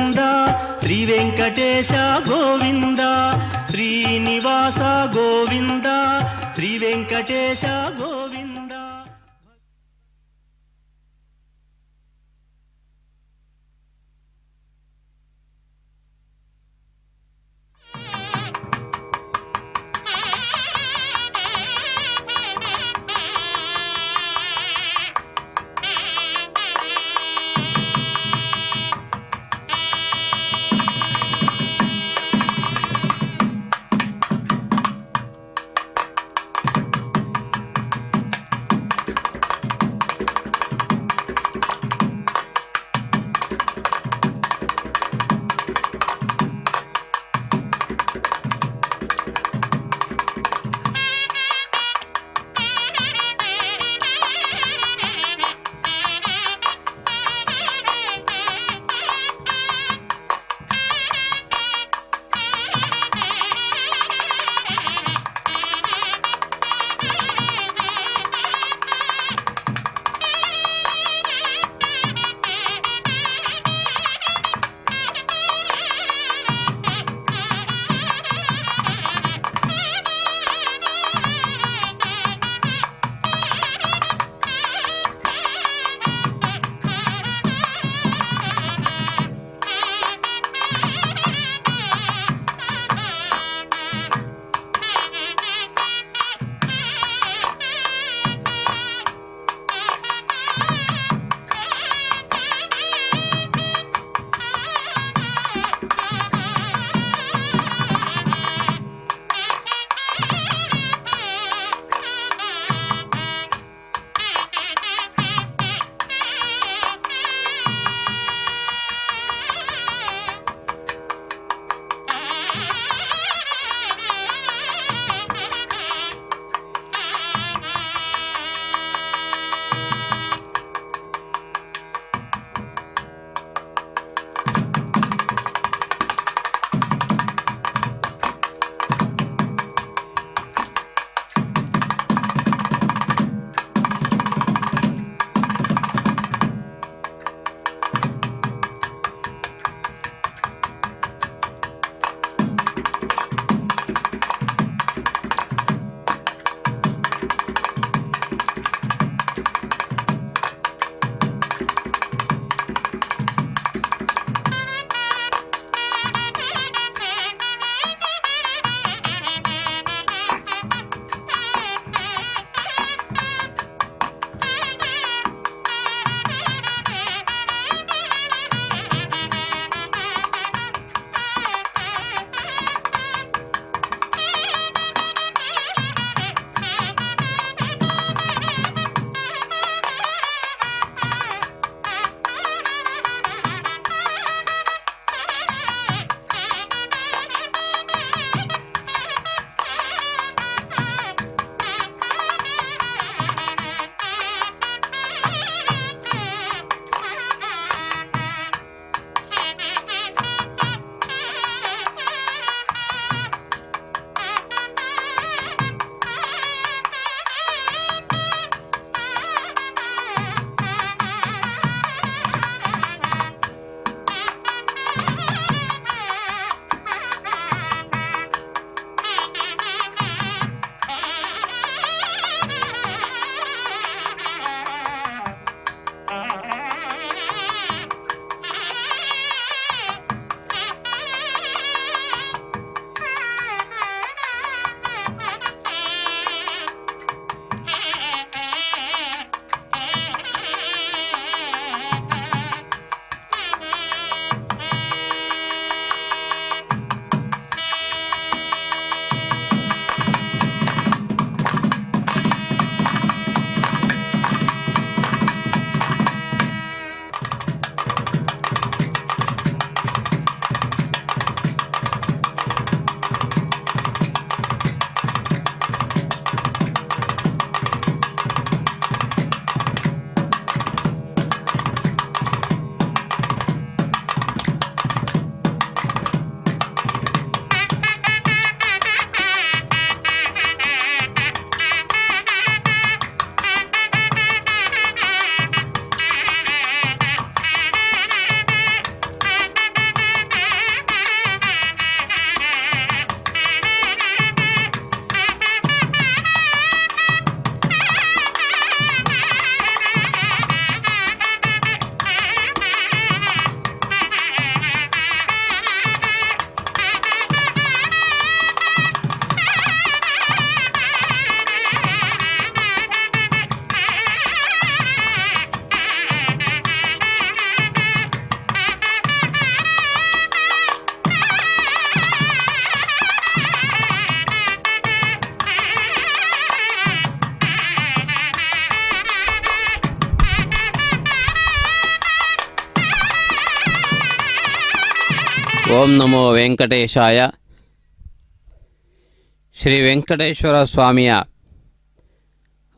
గోవింద శ్రీ వెంకటేశ గోవింద శ్రీనివాస గోవింద శ్రీ వెంకటేశ గోవింద. ಓಂ ನಮೋ ವೆಂಕಟೇಶಾಯ. ಶ್ರೀ ವೆಂಕಟೇಶ್ವರ ಸ್ವಾಮಿಯ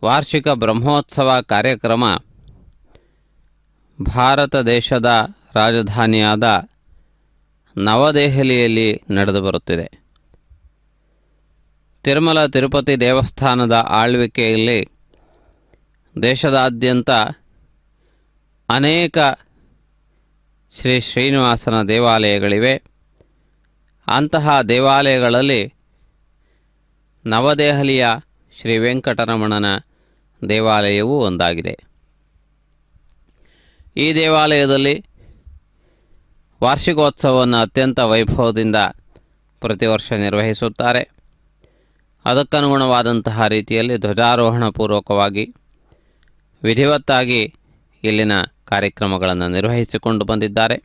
ವಾರ್ಷಿಕ ಬ್ರಹ್ಮೋತ್ಸವ ಕಾರ್ಯಕ್ರಮ ಭಾರತ ದೇಶದ ರಾಜಧಾನಿಯಾದ ನವದೆಹಲಿಯಲ್ಲಿ ನಡೆದು ಬರುತ್ತಿದೆ. ತಿರುಮಲ ತಿರುಪತಿ ದೇವಸ್ಥಾನದ ಆಳ್ವಿಕೆಯಲ್ಲಿ ದೇಶದಾದ್ಯಂತ ಅನೇಕ ಶ್ರೀ ಶ್ರೀನಿವಾಸನ ದೇವಾಲಯಗಳಿವೆ. ಅಂತಹ ದೇವಾಲಯಗಳಲ್ಲಿ ನವದೆಹಲಿಯ ಶ್ರೀ ವೆಂಕಟರಮಣನ ದೇವಾಲಯವೂ ಒಂದಾಗಿದೆ. ಈ ದೇವಾಲಯದಲ್ಲಿ ವಾರ್ಷಿಕೋತ್ಸವವನ್ನು ಅತ್ಯಂತ ವೈಭವದಿಂದ ಪ್ರತಿ ವರ್ಷ ನಿರ್ವಹಿಸುತ್ತಾರೆ. ಅದಕ್ಕನುಗುಣವಾದಂತಹ ರೀತಿಯಲ್ಲಿ ಧ್ವಜಾರೋಹಣ ಪೂರ್ವಕವಾಗಿ ವಿಧಿವತ್ತಾಗಿ ಇಲ್ಲಿನ ಕಾರ್ಯಕ್ರಮಗಳನ್ನು ನಿರ್ವಹಿಸಿಕೊಂಡು ಬಂದಿದ್ದಾರೆ.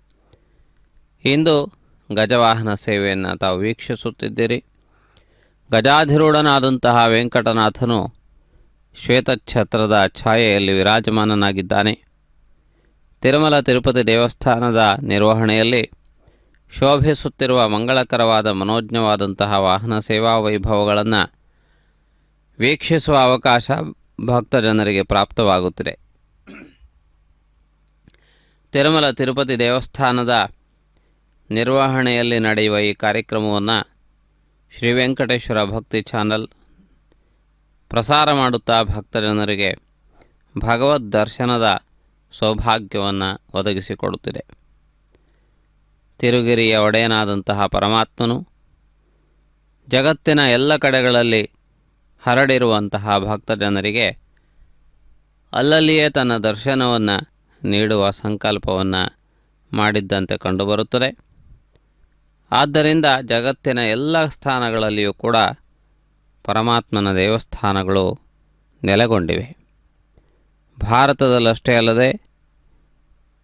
ಇಂದು ಗಜವಾಹನ ಸೇವೆಯನ್ನು ತಾವು ವೀಕ್ಷಿಸುತ್ತಿದ್ದೀರಿ. ಗಜಾಧಿರೂಢನಾದಂತಹ ವೆಂಕಟನಾಥನು ಶ್ವೇತಛತ್ರದ ಛಾಯೆಯಲ್ಲಿ ವಿರಾಜಮಾನನಾಗಿದ್ದಾನೆ. ತಿರುಮಲ ತಿರುಪತಿ ದೇವಸ್ಥಾನದ ನಿರ್ವಹಣೆಯಲ್ಲಿ ಶೋಭಿಸುತ್ತಿರುವ ಮಂಗಳಕರವಾದ ಮನೋಜ್ಞವಾದಂತಹ ವಾಹನ ಸೇವಾ ವೈಭವಗಳನ್ನು ವೀಕ್ಷಿಸುವ ಅವಕಾಶ ಭಕ್ತಜನರಿಗೆ ಪ್ರಾಪ್ತವಾಗುತ್ತಿದೆ. ತಿರುಮಲ ತಿರುಪತಿ ದೇವಸ್ಥಾನದ ನಿರ್ವಹಣೆಯಲ್ಲಿ ನಡೆಯುವ ಈ ಕಾರ್ಯಕ್ರಮವನ್ನು ಶ್ರೀ ವೆಂಕಟೇಶ್ವರ ಭಕ್ತಿ ಚಾನಲ್ ಪ್ರಸಾರ ಮಾಡುತ್ತಾ ಭಕ್ತಜನರಿಗೆ ಭಗವದ್ ದರ್ಶನದ ಸೌಭಾಗ್ಯವನ್ನು ಒದಗಿಸಿಕೊಡುತ್ತಿದೆ. ತಿರುಗಿರಿಯ ಒಡೆಯನಾದಂತಹ ಪರಮಾತ್ಮನು ಜಗತ್ತಿನ ಎಲ್ಲ ಕಡೆಗಳಲ್ಲಿ ಹರಡಿರುವಂತಹ ಭಕ್ತಜನರಿಗೆ ಅಲ್ಲಲ್ಲಿಯೇ ತನ್ನ ದರ್ಶನವನ್ನು ನೀಡುವ ಸಂಕಲ್ಪವನ್ನು ಮಾಡಿದ್ದಂತೆ ಕಂಡುಬರುತ್ತದೆ. ಆದ್ದರಿಂದ ಜಗತ್ತಿನ ಎಲ್ಲ ಸ್ಥಾನಗಳಲ್ಲಿಯೂ ಕೂಡ ಪರಮಾತ್ಮನ ದೇವಸ್ಥಾನಗಳು ನೆಲೆಗೊಂಡಿವೆ. ಭಾರತದಲ್ಲಷ್ಟೇ ಅಲ್ಲದೆ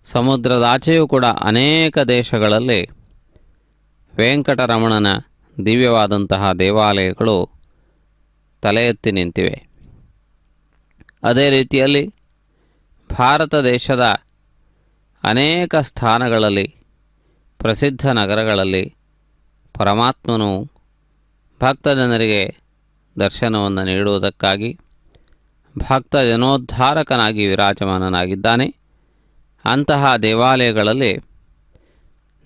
ಸಮುದ್ರದಾಚೆಯೂ ಕೂಡ ಅನೇಕ ದೇಶಗಳಲ್ಲಿ ವೆಂಕಟರಮಣನ ದಿವ್ಯವಾದಂತಹ ದೇವಾಲಯಗಳು ತಲೆ ಎತ್ತಿ ನಿಂತಿವೆ. ಅದೇ ರೀತಿಯಲ್ಲಿ ಭಾರತ ದೇಶದ ಅನೇಕ ಸ್ಥಾನಗಳಲ್ಲಿ ಪ್ರಸಿದ್ಧ ನಗರಗಳಲ್ಲಿ ಪರಮಾತ್ಮನು ಭಕ್ತಜನರಿಗೆ ದರ್ಶನವನ್ನು ನೀಡುವುದಕ್ಕಾಗಿ ಭಕ್ತ ಜನೋದ್ಧಾರಕನಾಗಿ ವಿರಾಜಮಾನನಾಗಿದ್ದಾನೆ. ಅಂತಹ ದೇವಾಲಯಗಳಲ್ಲಿ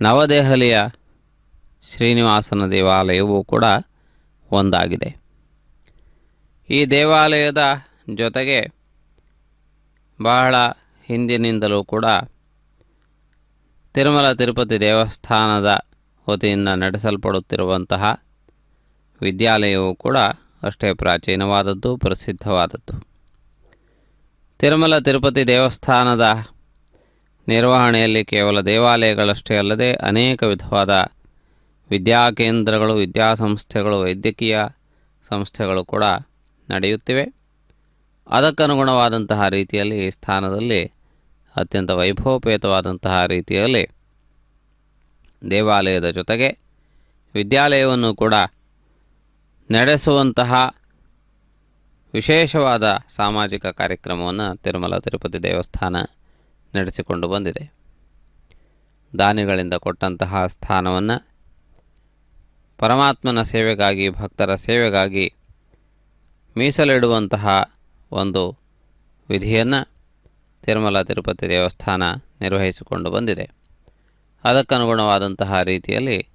ನವದೆಹಲಿಯ ಶ್ರೀನಿವಾಸನ ದೇವಾಲಯವೂ ಕೂಡ ಒಂದಾಗಿದೆ. ಈ ದೇವಾಲಯದ ಜೊತೆಗೆ ಬಹಳ ಹಿಂದಿನಿಂದಲೂ ಕೂಡ ತಿರುಮಲ ತಿರುಪತಿ ದೇವಸ್ಥಾನದ ವತಿಯಿಂದ ನಡೆಸಲ್ಪಡುತ್ತಿರುವಂತಹ ವಿದ್ಯಾಲಯವೂ ಕೂಡ ಅಷ್ಟೇ ಪ್ರಾಚೀನವಾದದ್ದು, ಪ್ರಸಿದ್ಧವಾದದ್ದು. ತಿರುಮಲ ತಿರುಪತಿ ದೇವಸ್ಥಾನದ ನಿರ್ವಹಣೆಯಲ್ಲಿ ಕೇವಲ ದೇವಾಲಯಗಳಷ್ಟೇ ಅಲ್ಲದೆ ಅನೇಕ ವಿಧವಾದ ವಿದ್ಯಾಕೇಂದ್ರಗಳು, ವಿದ್ಯಾಸಂಸ್ಥೆಗಳು, ವೈದ್ಯಕೀಯ ಸಂಸ್ಥೆಗಳು ಕೂಡ ನಡೆಯುತ್ತಿವೆ. ಅದಕ್ಕನುಗುಣವಾದಂತಹ ರೀತಿಯಲ್ಲಿ ಈ ಸ್ಥಾನದಲ್ಲಿ ಅತ್ಯಂತ ವೈಭವಪೇತವಾದಂತಹ ರೀತಿಯಲ್ಲಿ ದೇವಾಲಯದ ಜೊತೆಗೆ ವಿದ್ಯಾಲಯವನ್ನು ಕೂಡ ನಡೆಸುವಂತಹ ವಿಶೇಷವಾದ ಸಾಮಾಜಿಕ ಕಾರ್ಯಕ್ರಮವನ್ನು ತಿರುಮಲ ತಿರುಪತಿ ದೇವಸ್ಥಾನ ನಡೆಸಿಕೊಂಡು ಬಂದಿದೆ. ದಾನಿಗಳಿಂದ ಕೊಟ್ಟಂತಹ ಸ್ಥಾನವನ್ನು ಪರಮಾತ್ಮನ ಸೇವೆಗಾಗಿ, ಭಕ್ತರ ಸೇವೆಗಾಗಿ ಮೀಸಲಿಡುವಂತಹ ಒಂದು ವಿಧಿಯನ್ನು ತಿರುಮಲ ತಿರುಪತಿ ದೇವಸ್ಥಾನ ನಿರ್ವಹಿಸಿಕೊಂಡು ಬಂದಿದೆ. ಅದಕ್ಕನುಗುಣವಾದಂತಹ ರೀತಿಯಲ್ಲಿ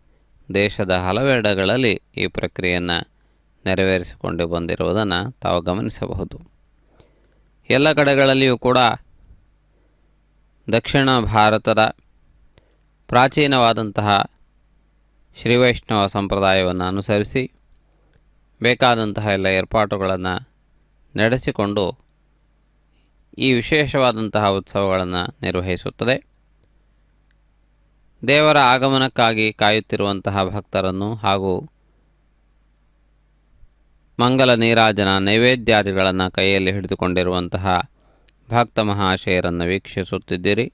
ದೇಶದ ಹಲವೆಡೆಗಳಲ್ಲಿ ಈ ಪ್ರಕ್ರಿಯೆಯನ್ನು ನೆರವೇರಿಸಿಕೊಂಡು ಬಂದಿರುವುದನ್ನು ತಾವು ಗಮನಿಸಬಹುದು. ಎಲ್ಲ ಕಡೆಗಳಲ್ಲಿಯೂ ಕೂಡ ದಕ್ಷಿಣ ಭಾರತದ ಪ್ರಾಚೀನವಾದಂತಹ ಶ್ರೀವೈಷ್ಣವ ಸಂಪ್ರದಾಯವನ್ನು ಅನುಸರಿಸಿ ಬೇಕಾದಂತಹ ಎಲ್ಲ ಏರ್ಪಾಟುಗಳನ್ನು ನಡೆಸಿಕೊಂಡು ಈ ವಿಶೇಷವಾದಂತಹ ಉತ್ಸವಗಳನ್ನು ನಿರ್ವಹಿಸುತ್ತದೆ. ದೇವರ ಆಗಮನಕ್ಕಾಗಿ ಕಾಯುತ್ತಿರುವಂತಹ ಭಕ್ತರನ್ನು ಹಾಗೂ ಮಂಗಲ ನೀರಾಜನ ನೈವೇದ್ಯಾದಿಗಳನ್ನು ಕೈಯಲ್ಲಿ ಹಿಡಿದುಕೊಂಡಿರುವಂತಹ ಭಕ್ತ ಮಹಾಶಯರನ್ನು ವೀಕ್ಷಿಸುತ್ತಿದ್ದೀರಿ.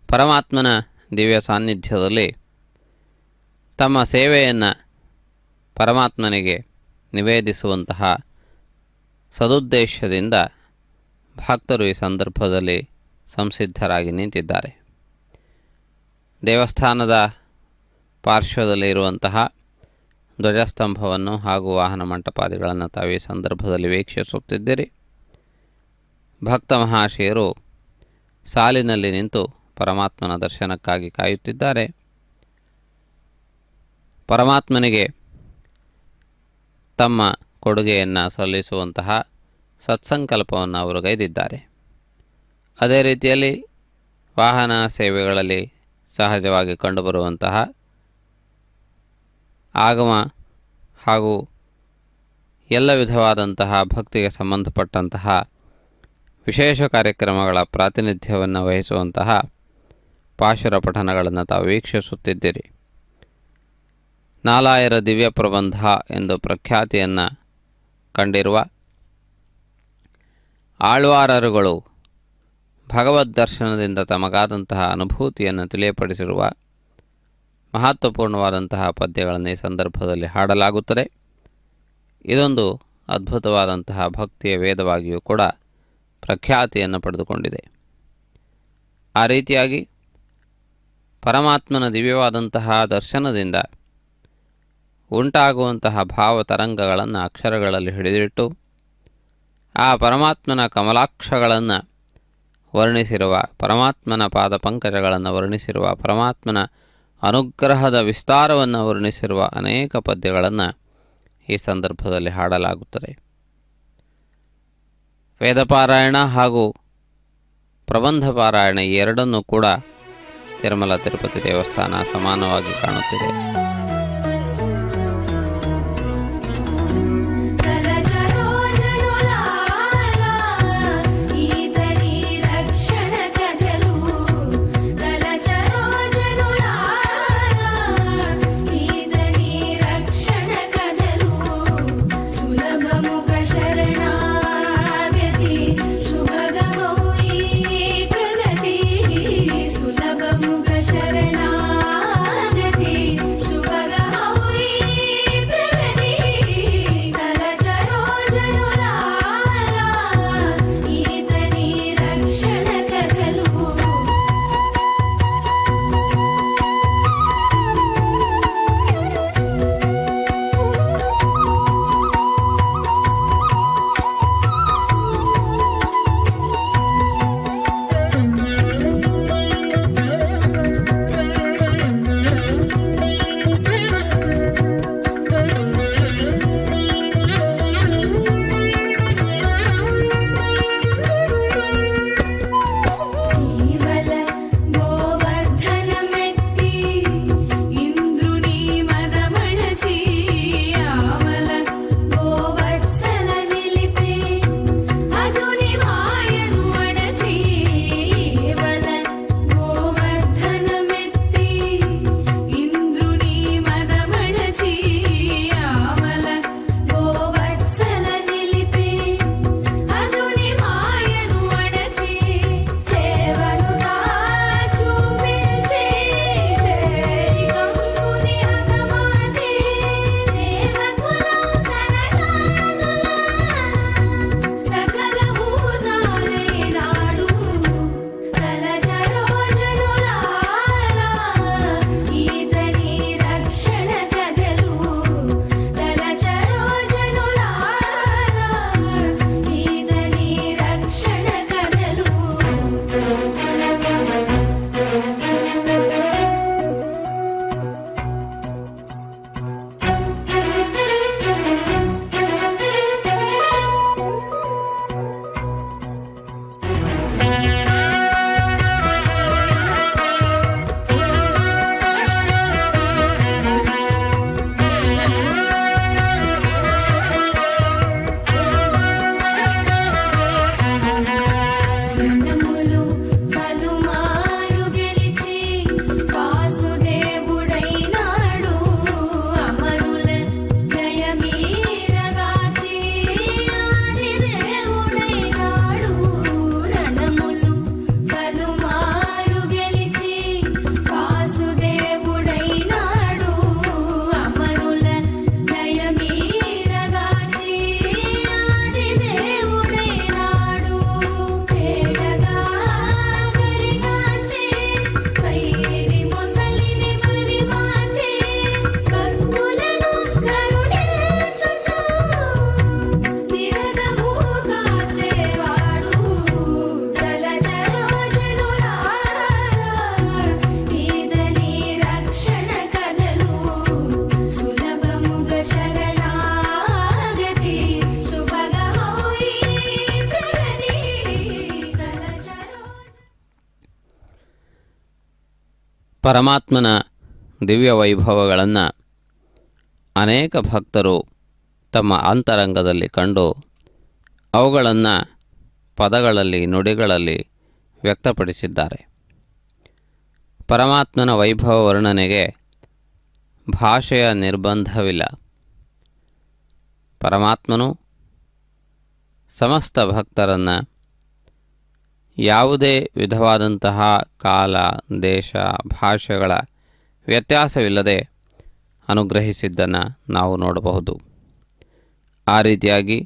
ಪರಮಾತ್ಮನ ದಿವ್ಯ ಸಾನ್ನಿಧ್ಯದಲ್ಲಿ ತಮ್ಮ ಸೇವೆಯನ್ನು ಪರಮಾತ್ಮನಿಗೆ ನಿವೇದಿಸುವಂತಹ ಸದುದ್ದೇಶದಿಂದ ಭಕ್ತರು ಈ ಸಂದರ್ಭದಲ್ಲಿ ಸಂಸಿದ್ಧರಾಗಿ ನಿಂತಿದ್ದಾರೆ. ದೇವಸ್ಥಾನದ ಪಾರ್ಶ್ವದಲ್ಲಿ ಇರುವಂತಹ ಧ್ವಜಸ್ತಂಭವನ್ನು ಹಾಗೂ ವಾಹನ ಮಂಟಪಾದಿಗಳನ್ನು ತಾವು ಈ ಸಂದರ್ಭದಲ್ಲಿ ವೀಕ್ಷಿಸುತ್ತಿದ್ದೀರಿ. ಭಕ್ತ ಮಹಾಶಯರು ಸಾಲಿನಲ್ಲಿ ನಿಂತು ಪರಮಾತ್ಮನ ದರ್ಶನಕ್ಕಾಗಿ ಕಾಯುತ್ತಿದ್ದಾರೆ. ಪರಮಾತ್ಮನಿಗೆ ತಮ್ಮ ಕೊಡುಗೆಯನ್ನು ಸಲ್ಲಿಸುವಂತಹ ಸತ್ಸಂಕಲ್ಪವನ್ನು ಅವರು ಗೈದಿದ್ದಾರೆ. ಅದೇ ರೀತಿಯಲ್ಲಿ ವಾಹನ ಸೇವೆಗಳಲ್ಲಿ ಸಹಜವಾಗಿ ಕಂಡುಬರುವಂತಹ ಆಗಮ ಹಾಗೂ ಎಲ್ಲ ವಿಧವಾದಂತಹ ಭಕ್ತಿಗೆ ಸಂಬಂಧಪಟ್ಟಂತಹ ವಿಶೇಷ ಕಾರ್ಯಕ್ರಮಗಳ ಪ್ರಾತಿನಿಧ್ಯವನ್ನು ವಹಿಸುವಂತಹ ಪಾಶುರ ಪಠಣಗಳನ್ನು ತಾವು ವೀಕ್ಷಿಸುತ್ತಿದ್ದೀರಿ. ನಾಲಾಯರ ದಿವ್ಯ ಪ್ರಬಂಧ ಎಂದು ಪ್ರಖ್ಯಾತಿಯನ್ನು ಕಂಡಿರುವ ಆಳ್ವಾರರುಗಳು ಭಗವದ್ ದರ್ಶನದಿಂದ ತಮಗಾದಂತಹ ಅನುಭೂತಿಯನ್ನು ತಿಳಿಯಪಡಿಸಿರುವ ಮಹತ್ವಪೂರ್ಣವಾದಂತಹ ಪದ್ಯಗಳನ್ನು ಈ ಸಂದರ್ಭದಲ್ಲಿ ಹಾಡಲಾಗುತ್ತದೆ. ಇದೊಂದು ಅದ್ಭುತವಾದಂತಹ ಭಕ್ತಿಯ ವೇದವಾಗಿಯೂ ಕೂಡ ಪ್ರಖ್ಯಾತಿಯನ್ನು ಪಡೆದುಕೊಂಡಿದೆ. ಆ ರೀತಿಯಾಗಿ ಪರಮಾತ್ಮನ ದಿವ್ಯವಾದಂತಹ ದರ್ಶನದಿಂದ ಉಂಟಾಗುವಂತಹ ಭಾವತರಂಗಗಳನ್ನು ಅಕ್ಷರಗಳಲ್ಲಿ ಹಿಡಿದಿಟ್ಟು ಆ ಪರಮಾತ್ಮನ ಕಮಲಾಕ್ಷಗಳನ್ನು ವರ್ಣಿಸಿರುವ, ಪರಮಾತ್ಮನ ಪಾದಪಂಕಜಗಳನ್ನು ವರ್ಣಿಸಿರುವ, ಪರಮಾತ್ಮನ ಅನುಗ್ರಹದ ವಿಸ್ತಾರವನ್ನು ವರ್ಣಿಸಿರುವ ಅನೇಕ ಪದ್ಯಗಳನ್ನು ಈ ಸಂದರ್ಭದಲ್ಲಿ ಹಾಡಲಾಗುತ್ತದೆ. ವೇದಪಾರಾಯಣ ಹಾಗೂ ಪ್ರಬಂಧ ಪಾರಾಯಣ ಈ ಎರಡನ್ನೂ ಕೂಡ ತಿರುಮಲ ತಿರುಪತಿ ದೇವಸ್ಥಾನ ಸಮಾನವಾಗಿ ಕಾಣುತ್ತಿದೆ. ಶರಣಾಗತಿ ಶುಭಗ ಪರಮಾತ್ಮನ ದಿವ್ಯ ವೈಭವಗಳನ್ನು ಅನೇಕ ಭಕ್ತರು ತಮ್ಮ ಅಂತರಂಗದಲ್ಲಿ ಕಂಡು ಅವುಗಳನ್ನು ಪದಗಳಲ್ಲಿ ನುಡಿಗಳಲ್ಲಿ ವ್ಯಕ್ತಪಡಿಸಿದ್ದಾರೆ. ಪರಮಾತ್ಮನ ವೈಭವ ವರ್ಣನೆಗೆ ಭಾಷೆಯ ನಿರ್ಬಂಧವಿಲ್ಲ. ಪರಮಾತ್ಮನು ಸಮಸ್ತ ಭಕ್ತರನ್ನು ಯಾವುದೇ ವಿಧವಾದಂತಹ ಕಾಲ, ದೇಶ, ಭಾಷೆಗಳ ವ್ಯತ್ಯಾಸವಿಲ್ಲದೆ ಅನುಗ್ರಹಿಸಿದ್ದನ್ನು ನಾವು ನೋಡಬಹುದು. ಆ ರೀತಿಯಾಗಿ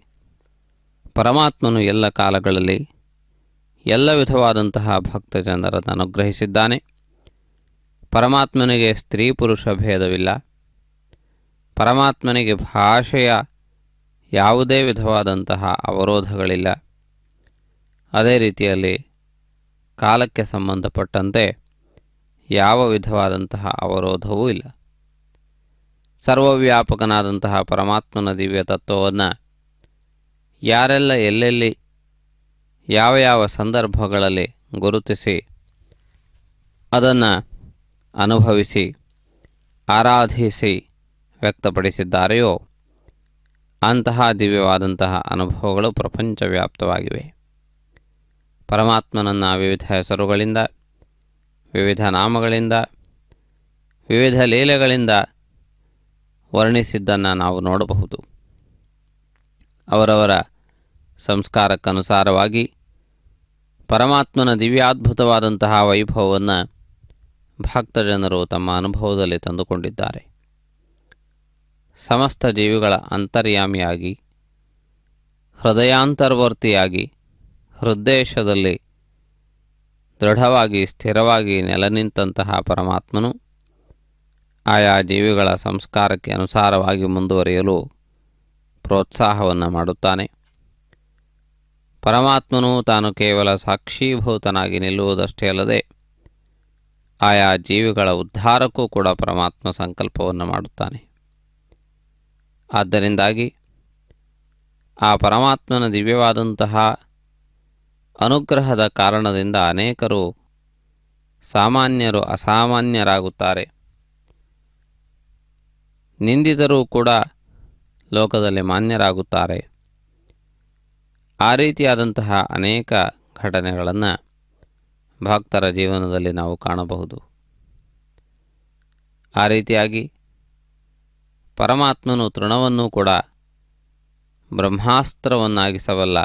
ಪರಮಾತ್ಮನು ಎಲ್ಲ ಕಾಲಗಳಲ್ಲಿ ಎಲ್ಲ ವಿಧವಾದಂತಹ ಭಕ್ತ ಜನರನ್ನು ಅನುಗ್ರಹಿಸಿದ್ದಾನೆ. ಪರಮಾತ್ಮನಿಗೆ ಸ್ತ್ರೀ ಪುರುಷ ಭೇದವಿಲ್ಲ. ಪರಮಾತ್ಮನಿಗೆ ಭಾಷೆಯ ಯಾವುದೇ ವಿಧವಾದಂತಹ ಅವರೋಧಗಳಿಲ್ಲ. ಅದೇ ರೀತಿಯಲ್ಲಿ ಕಾಲಕ್ಕೆ ಸಂಬಂಧಪಟ್ಟಂತೆ ಯಾವ ವಿಧವಾದಂತಹ ಅವರೋಧವೂ ಇಲ್ಲ. ಸರ್ವವ್ಯಾಪಕನಾದಂತಹ ಪರಮಾತ್ಮನ ದಿವ್ಯ ತತ್ವವನ್ನು ಯಾರೆಲ್ಲ ಎಲ್ಲೆಲ್ಲಿ ಯಾವ ಯಾವ ಸಂದರ್ಭಗಳಲ್ಲಿ ಗುರುತಿಸಿ ಅದನ್ನು ಅನುಭವಿಸಿ ಆರಾಧಿಸಿ ವ್ಯಕ್ತಪಡಿಸಿದ್ದಾರೆಯೋ ಅಂತಹ ದಿವ್ಯವಾದಂತಹ ಅನುಭವಗಳು ಪ್ರಪಂಚವ್ಯಾಪ್ತವಾಗಿವೆ. ಪರಮಾತ್ಮನನ್ನು ವಿವಿಧ ಹೆಸರುಗಳಿಂದ, ವಿವಿಧ ನಾಮಗಳಿಂದ, ವಿವಿಧ ಲೀಲೆಗಳಿಂದ ವರ್ಣಿಸಿದ್ದನ್ನು ನಾವು ನೋಡಬಹುದು. ಅವರವರ ಸಂಸ್ಕಾರಕ್ಕನುಸಾರವಾಗಿ ಪರಮಾತ್ಮನ ದಿವ್ಯಾದ್ಭುತವಾದಂತಹ ವೈಭವವನ್ನು ಭಕ್ತಜನರು ತಮ್ಮ ಅನುಭವದಲ್ಲಿ ತಂದುಕೊಂಡಿದ್ದಾರೆ. ಸಮಸ್ತ ಜೀವಿಗಳ ಅಂತರ್ಯಾಮಿಯಾಗಿ, ಹೃದಯಾಂತರ್ವರ್ತಿಯಾಗಿ, ಹೃದ್ದೇಶದಲ್ಲಿ ದೃಢವಾಗಿ ಸ್ಥಿರವಾಗಿ ನೆಲೆ ನಿಂತಹ ಪರಮಾತ್ಮನು ಆಯಾ ಜೀವಿಗಳ ಸಂಸ್ಕಾರಕ್ಕೆ ಅನುಸಾರವಾಗಿ ಮುಂದುವರಿಯಲು ಪ್ರೋತ್ಸಾಹವನ್ನು ಮಾಡುತ್ತಾನೆ. ಪರಮಾತ್ಮನು ತಾನು ಕೇವಲ ಸಾಕ್ಷೀಭೂತನಾಗಿ ನಿಲ್ಲುವುದಷ್ಟೇ ಅಲ್ಲದೆ ಆಯಾ ಜೀವಿಗಳ ಉದ್ಧಾರಕ್ಕೂ ಕೂಡ ಪರಮಾತ್ಮ ಸಂಕಲ್ಪವನ್ನು ಮಾಡುತ್ತಾನೆ. ಆದ್ದರಿಂದಾಗಿ ಆ ಪರಮಾತ್ಮನ ದಿವ್ಯವಾದಂತಹ ಅನುಗ್ರಹದ ಕಾರಣದಿಂದ ಅನೇಕರು ಸಾಮಾನ್ಯರು ಅಸಾಮಾನ್ಯರಾಗುತ್ತಾರೆ. ನಿಂದಿತರೂ ಕೂಡ ಲೋಕದಲ್ಲಿ ಮಾನ್ಯರಾಗುತ್ತಾರೆ. ಆ ರೀತಿಯಾದಂತಹ ಅನೇಕ ಘಟನೆಗಳನ್ನು ಭಕ್ತರ ಜೀವನದಲ್ಲಿ ನಾವು ಕಾಣಬಹುದು. ಆ ರೀತಿಯಾಗಿ ಪರಮಾತ್ಮನು ತೃಣವನ್ನು ಕೂಡ ಬ್ರಹ್ಮಾಸ್ತ್ರವನ್ನಾಗಿಸಬಲ್ಲ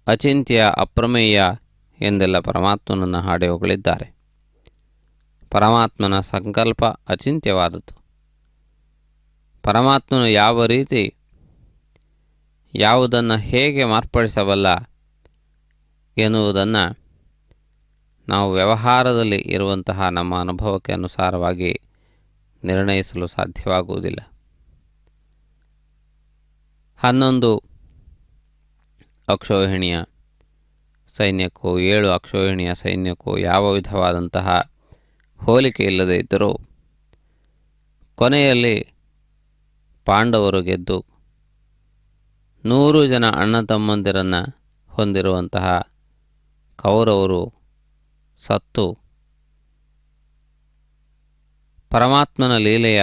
ಅಚಿಂತ್ಯ ಅಪ್ರಮೇಯ ಎಂದೆಲ್ಲ ಪರಮಾತ್ಮನನ್ನು ಹಾಡಿ ಹೊಗಳಿದ್ದಾರೆ. ಪರಮಾತ್ಮನ ಸಂಕಲ್ಪ ಅಚಿಂತ್ಯವಾದದ್ದು. ಪರಮಾತ್ಮನು ಯಾವ ರೀತಿ ಯಾವುದನ್ನು ಹೇಗೆ ಮಾರ್ಪಡಿಸಬಲ್ಲ ಎನ್ನುವುದನ್ನು ನಾವು ವ್ಯವಹಾರದಲ್ಲಿ ಇರುವಂತಹ ನಮ್ಮ ಅನುಭವಕ್ಕೆ ಅನುಸಾರವಾಗಿ ನಿರ್ಣಯಿಸಲು ಸಾಧ್ಯವಾಗುವುದಿಲ್ಲ. 11 ಅಕ್ಷೋಹಿಣಿಯ ಸೈನ್ಯಕ್ಕೂ 7 ಅಕ್ಷೋಹಿಣಿಯ ಸೈನ್ಯಕ್ಕೂ ಯಾವ ವಿಧವಾದಂತಹ ಹೋಲಿಕೆ ಇಲ್ಲದೇ ಇದ್ದರೂ ಕೊನೆಯಲ್ಲಿ ಪಾಂಡವರು ಗೆದ್ದು 100 ಜನ ಅಣ್ಣ ತಮ್ಮಂದಿರನ್ನು ಹೊಂದಿರುವಂತಹ ಕೌರವರು ಸತ್ತು ಪರಮಾತ್ಮನ ಲೀಲೆಯ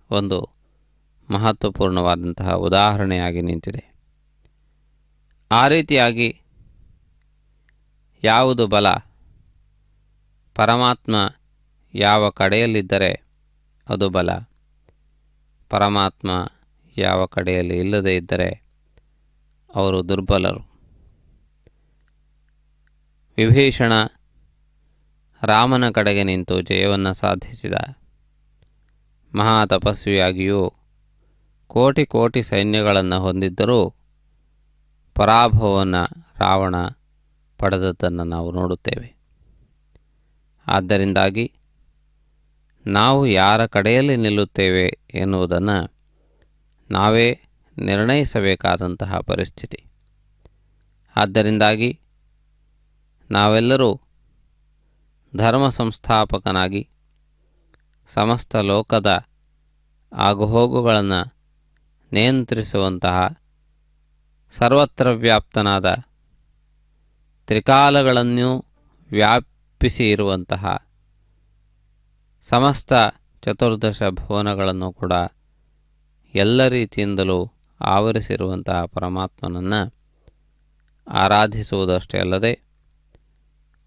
ಒಂದು ಮಹತ್ವಪೂರ್ಣವಾದಂತಹ ಉದಾಹರಣೆಯಾಗಿ ನಿಂತಿದೆ. ಆ ರೀತಿಯಾಗಿ ಯಾವುದು ಬಲ, ಪರಮಾತ್ಮ ಯಾವ ಕಡೆಯಲ್ಲಿದ್ದರೆ ಅದು ಬಲ, ಪರಮಾತ್ಮ ಯಾವ ಕಡೆಯಲ್ಲಿ ಇಲ್ಲದೇ ಇದ್ದರೆ ಅವರು ದುರ್ಬಲರು. ವಿಭೀಷಣ ರಾಮನ ಕಡೆಗೆ ನಿಂತು ಜಯವನ್ನು ಸಾಧಿಸಿದ. ಮಹಾತಪಸ್ವಿಯಾಗಿಯೂ ಕೋಟಿ ಕೋಟಿ ಸೈನ್ಯಗಳನ್ನು ಹೊಂದಿದ್ದರೂ ಪರಾಭವವನ್ನು ರಾವಣ ಪಡೆದದ್ದನ್ನು ನಾವು ನೋಡುತ್ತೇವೆ. ಆದ್ದರಿಂದಾಗಿ ನಾವು ಯಾರ ಕಡೆಯಲ್ಲಿ ನಿಲ್ಲುತ್ತೇವೆ ಎನ್ನುವುದನ್ನು ನಾವೇ ನಿರ್ಣಯಿಸಬೇಕಾದಂತಹ ಪರಿಸ್ಥಿತಿ. ಆದ್ದರಿಂದಾಗಿ ನಾವೆಲ್ಲರೂ ಧರ್ಮ ಸಂಸ್ಥಾಪಕನಾಗಿ ಸಮಸ್ತ ಲೋಕದ ಆಗುಹೋಗುಗಳನ್ನು ನಿಯಂತ್ರಿಸುವಂತಹ ಸರ್ವತ್ರ ವ್ಯಾಪ್ತನಾದ ತ್ರಿಕಾಲಗಳನ್ನೂ ವ್ಯಾಪಿಸಿ ಇರುವಂತಹ ಸಮಸ್ತ ಚತುರ್ದಶ ಭುವನಗಳನ್ನು ಕೂಡ ಎಲ್ಲ ರೀತಿಯಿಂದಲೂ ಆವರಿಸಿರುವಂತಹ ಪರಮಾತ್ಮನನ್ನು ಆರಾಧಿಸುವುದಷ್ಟೇ ಅಲ್ಲದೆ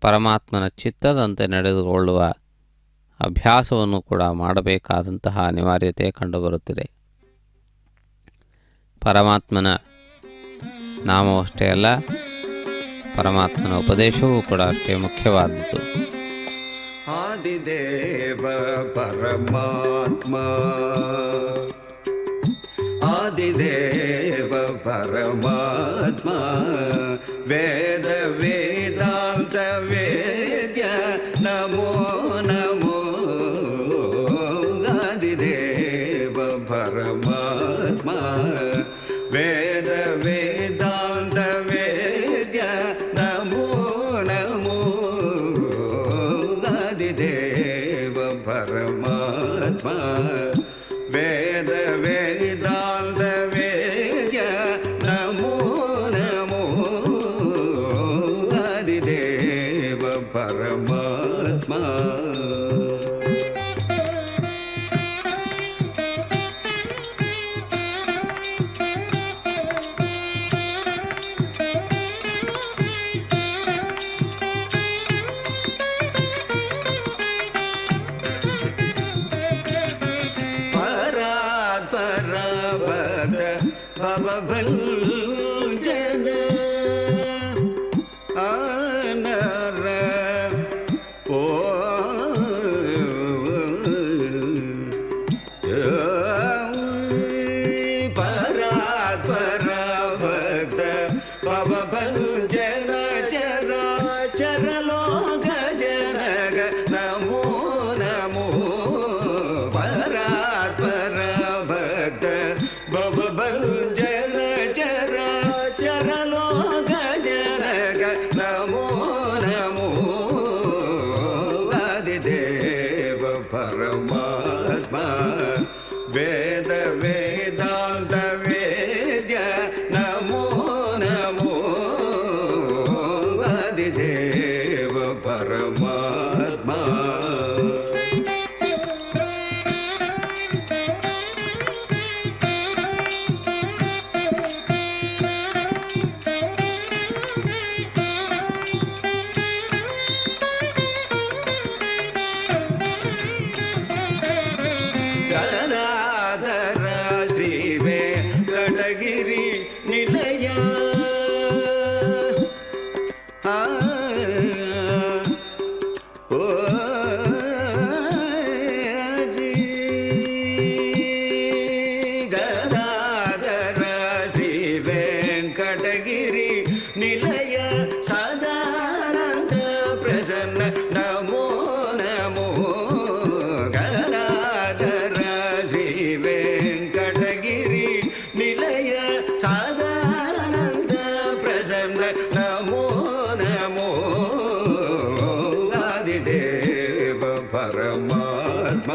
ಪರಮಾತ್ಮನ ಚಿತ್ತದಂತೆ ನಡೆದುಕೊಳ್ಳುವ ಅಭ್ಯಾಸವನ್ನು ಕೂಡ ಮಾಡಬೇಕಾದಂತಹ ಅನಿವಾರ್ಯತೆ ಕಂಡುಬರುತ್ತಿದೆ. ಪರಮಾತ್ಮನ ನಾಮವಷ್ಟೇ ಅಲ್ಲ, ಪರಮಾತ್ಮನ ಉಪದೇಶವೂ ಕೂಡ ಅಷ್ಟೇ ಮುಖ್ಯವಾದದ್ದು. ಆದಿದೇವ ಪರಮಾತ್ಮ, ಆದಿದೇವ ಪರಮಾತ್ಮ, ವೇದ ವೇದಾಂತ ವೇದ್ಯ ನಮೋ ನಮೋ. ಆದಿದೇವ ಪರಮಾತ್ಮ, ವೇದ ವೇದಾಂತ ವೇದ್ಯ ನಮೋ ನಮೋ. ಆದಿದೇವ ಪರಮಾತ್ಮ, ವೇದ ವೇದಾಂತ ವೇದ್ಯ ನಮೋ ನಮೋ. ಆದಿದೇವ ಪರಮಾತ್ಮ. ಭವಭಂಜನ ಆನರ ಓ ಪರಾತ್ಪರ ಭಕ್ತ ಭವಭಂಜನ ಚರ ಚರಲೋಕ ಜನಗ ನಮೋ ನಮೋ. ಪರಾತ್ಪರ ಭಕ್ತ ಭವಭಂಜನ ಚರ ಚರಲೋಕ ಜನಗ ನಮೋ ನಮೋ. ಆದಿದೇವ ಪರಮಾತ್ಮ, ವೇದ ವೇದಾಂತ ವೇದ್ಯ ನಮೋ ನಮೋ. ಆದಿದೇವ ಪರಮಾತ್ಮ. ಗದಾಧರ ಶ್ರೀ ವೆಂಕಟಗಿರಿ ನಿಲಯ ಓ ಗದಾಧರ ಶ್ರೀ ವೆಂಕಟಗಿರಿ ನಿಲಯ ಸದಾನಂದ ಪ್ರಸನ್ನ ನಮೋ ನಮೋ. ಗದಾಧರ ಶ್ರೀ ವೆಂಕಟಗಿರಿ ನಿಲಯ ಸದಾನಂದ ಪ್ರಸನ್ನ ನಮೋ ನಮೋ. ಆದಿದೇವ ಪರಮಾತ್ಮ,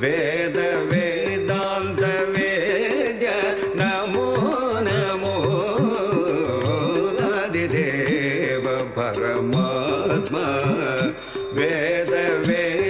ವೇದ ವೇದಾಂತ ವೇದ್ಯ ನಮೋ ನಮೋ. ಆದಿದೇವ ಪರಮಾತ್ಮ, ವೇದ ವೇದ